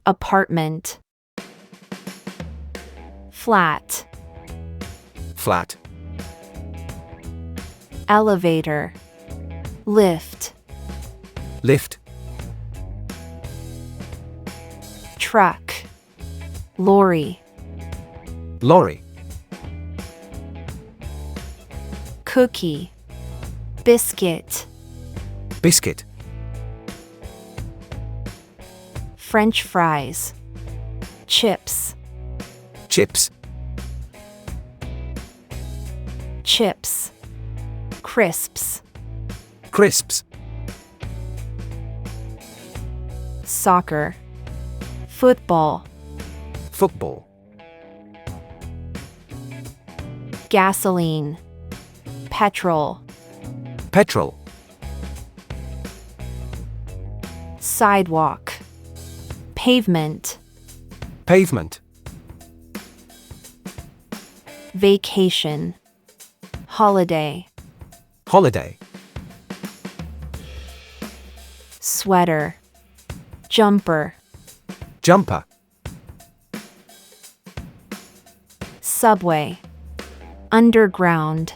apartment. Flat. Flat. Elevator. Lift. Lift. Truck. Lorry. Lorry. Cookie. Biscuit. Biscuit. French fries. Chips. Chips. Chips. Crisps. Crisps. Soccer. Football. Football. Gasoline. Petrol. Petrol. Sidewalk. Pavement. Pavement. Vacation. Holiday. Holiday. Sweater. Jumper. Jumper. Subway. Underground.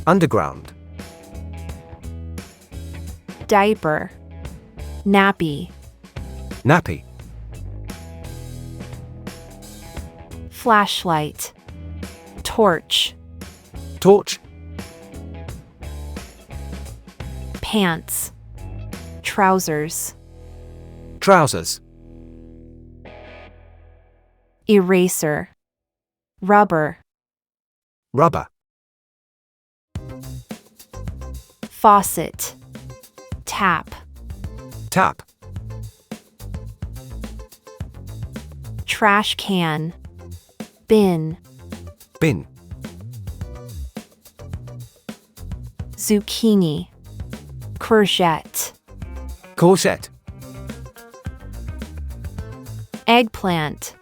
Underground. Diaper. Nappy. Nappy. Flashlight. Torch. Torch. Pants. Trousers. Trousers. Eraser. Rubber. Rubber. Faucet. Tap. Tap. Trash can. Bin. Bin. Zucchini. Courgette. Courgette. Eggplant.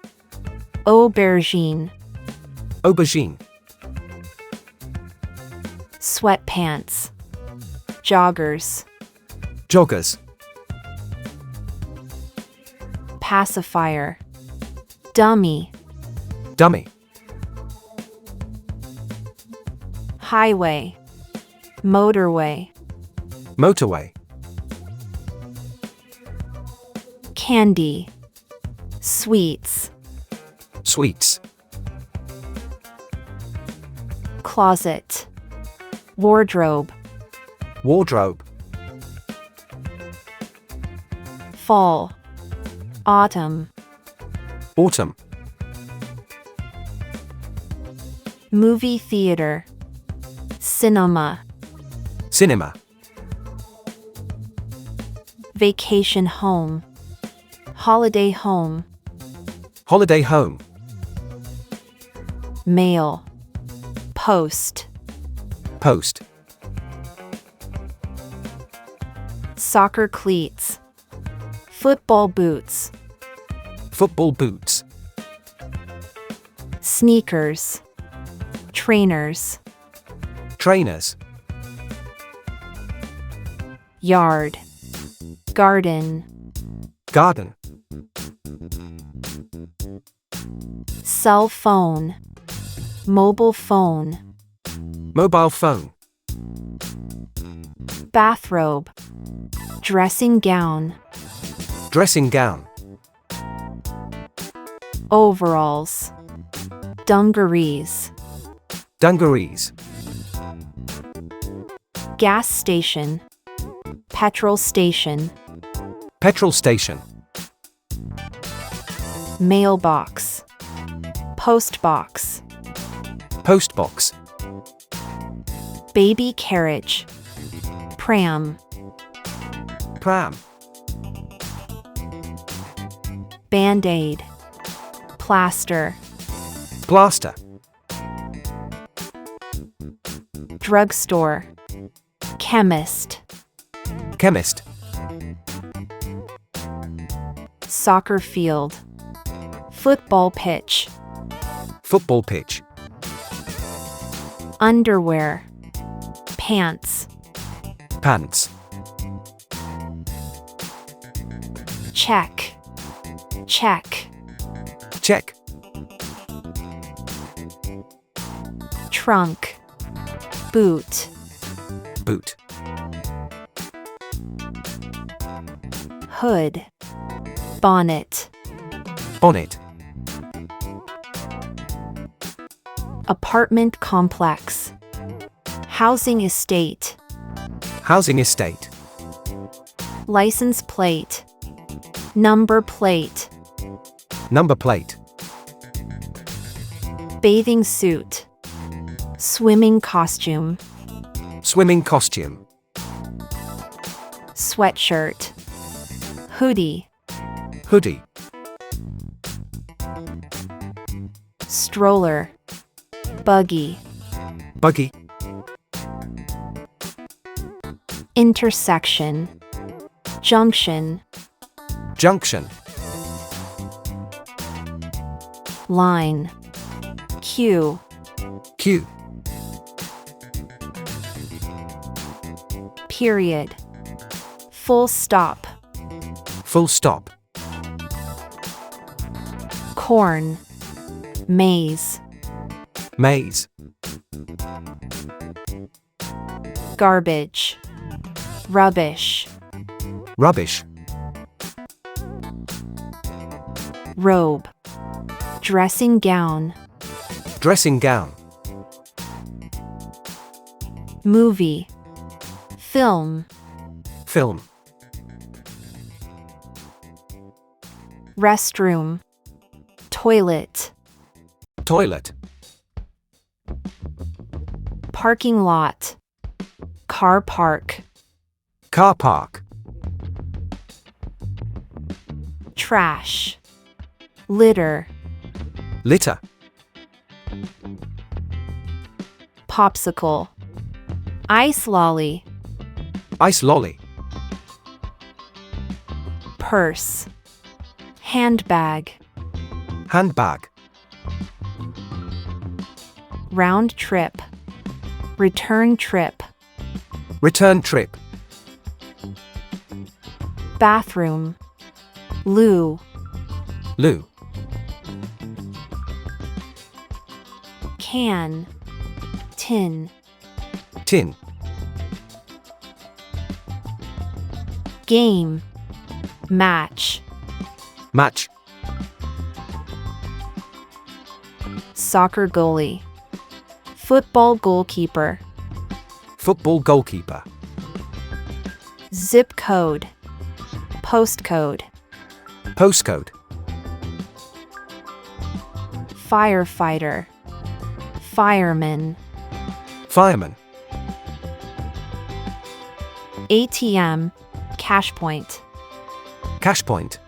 Aubergine. Aubergine. Sweatpants. Joggers. Joggers. Pacifier. Dummy. Dummy. Highway. Motorway. Motorway. Candy. Sweets. Sweets. Closet. Wardrobe. Wardrobe. Fall. Autumn. Autumn. Movie theater. Cinema. Cinema. Vacation home. Holiday home. Holiday home. Mail. Post. Post. Soccer cleats. Football boots. Football boots. Sneakers. Trainers. Trainers. Yard. Garden. Garden. Cell phone. Mobile phone. Mobile phone. Bathrobe. Dressing gown. Dressing gown. Overalls. Dungarees. Dungarees. Gas station. Petrol station. Petrol station. Mailbox. Postbox. Postbox. Baby carriage. Pram. Pram. Band-aid. Plaster. Plaster. Drugstore. Chemist. Chemist. Soccer field. Football pitch. Football pitch. Underwear. Pants. Pants. Check. check, check, trunk, boot, boot, hood, bonnet, bonnet, apartment complex, housing estate, housing estate, license plate, number plate, number plate, bathing suit, swimming costume, swimming costume, sweatshirt, hoodie, hoodie, stroller, buggy, buggy, intersection, junction, junction, line, queue, queue, period, full stop, full stop, corn, maize, maize, garbage, rubbish, rubbish, robe, dressing gown, dressing gown, movie, film, film, restroom, toilet, toilet, parking lot, car park, car park, trash, litter, litter, popsicle, ice lolly, ice lolly, purse, handbag, handbag, round trip, return trip, return trip, bathroom, loo, loo, can, tin, tin, game, match, match, soccer goalie, football goalkeeper, football goalkeeper, zip code, postcode, postcode, firefighter, fireman, fireman, ATM, cash point, cash point,